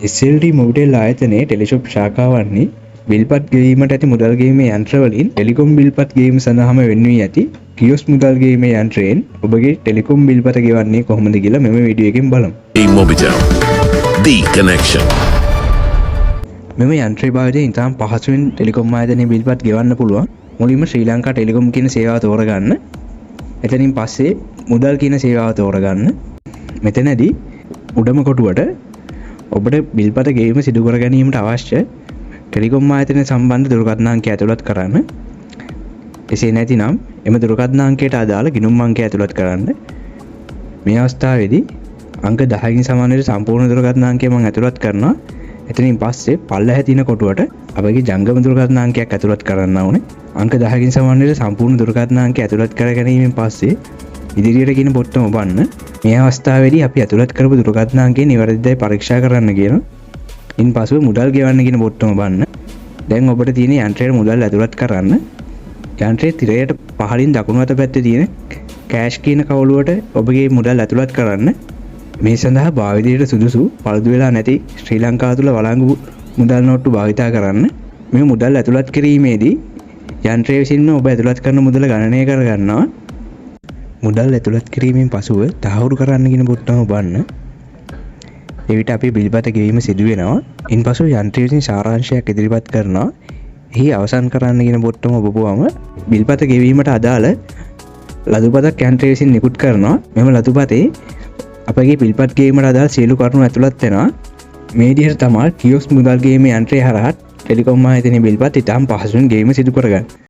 SLT Mobitel ආයතනයේ ටෙලිෂොප් ශාඛාවන්හි බිල්පත් ගෙවීමට ඇති මුදල් ගෙවීමේ යන්ත්‍රවලින් ටෙලිකොම් බිල්පත් ගෙවීම සඳහාම වෙන් වී ඇති කියොස්ක් මුදල් ගෙවීමේ යන්ත්‍රයෙන් ඔබගේ ටෙලිකොම් බිල්පත ගෙවන්නේ කොහොමද කියලා මෙම වීඩියෝ එකෙන් බලමු. MOBITEL The Connection. මෙම යන්ත්‍රය භාවිතයෙන් ඉතාම පහසුවෙන් ටෙලිකොම් ආයතනයේ බිල්පත් ගෙවන්න පුළුවන්. මුලින්ම ශ්‍රී ලංකා ටෙලිකොම් කියන සේවාව තෝරගන්න. එතනින් පස්සේ මුදල් කියන සේවාව තෝරගන්න. මෙතනදී උඩම කොටුවට ඔබට බිල්පත ගෙවීම සිදු කර ගැනීමට අවශ්‍ය ටෙලිකොම් ආයතනය සම්බන්ධ දුරකථන අංකය ඇතුළත් කරන්න. එසේ නැතිනම් එම දුරකථන අංකයට අදාළ ගිණුම් අංකය ඇතුළත් කරන්න. මේ අවස්ථාවේදී අංක 10කින් සමාන වෙන සම්පූර්ණ දුරකථන අංකය මම ඇතුළත් කරනවා. එතනින් පස්සේ පල්ලෙහා තියෙන කොටුවට අපගේ ජංගම දුරකථන අංකයක් ඇතුළත් කරන්න ඕනේ. අංක 10කින් සමාන වෙන සම්පූර්ණ දුරකථන අංකය ඇතුළත් කර ගැනීමෙන් පස්සේ ඉදිරියට කියන බොත්තම ඔබන්න. මේ අවස්ථාවේදී අපි ඇතුළත් කරපු දුරකථන අංකය නිවැරදිදයි පරීක්ෂා කරන්න කියනවා. ඉන්පසුව මුදල් ගෙවන්න කියන බොත්තම ඔබන්න. දැන් ඔබට තියෙන යන්ත්‍රයේ මුදල් ඇතුළත් කරන්න. යන්ත්‍රයේ තිරයට පහළින් දකුණු අත පැත්තේ තියෙන කෑෂ් කියන කවුළුවට ඔබගේ මුදල් ඇතුළත් කරන්න. මේ සඳහා භාවිතයට සුදුසු පළදු වෙලා නැති ශ්‍රී ලංකාව තුළ වළංගු මුදල් නෝට්ටු භාවිතා කරන්න. මේ මුදල් ඇතුළත් කිරීමේදී යන්ත්‍රය විසින්ම ඔබ ඇතුළත් කරන මුදල ගණනය කරගන්නවා. මුදල් ඇතුළත් කිරීමෙන් පසුව තහවුරු කරන්න කියන බොත්තම ඔබන්න. එවිට අපි බිල්පත ගෙවීම සිදු වෙනවා. ඉන්පසු යන්ත්‍රය විසින් සාරාංශයක් ඉදිරිපත් කරනවා. එහි අවසන් කරන්න කියන බොත්තම ඔබපුවම බිල්පත ගෙවීමට අදාළ ලදුපතක් යන්ත්‍රය විසින් නිකුත් කරනවා. මෙම ලදුපතේ අපගේ බිල්පත් ගෙවීමට අදාළ සියලු කරුණු ඇතුළත් වෙනවා. මේ විදිහට තමයි කියොස්ක් මුදල් ගෙවීමේ යන්ත්‍රය හරහා ටෙලිකොම් ආයතනයේ බිල්පත් ඉතාම පහසුවෙන් ගෙවීම සිදු කරගන්න.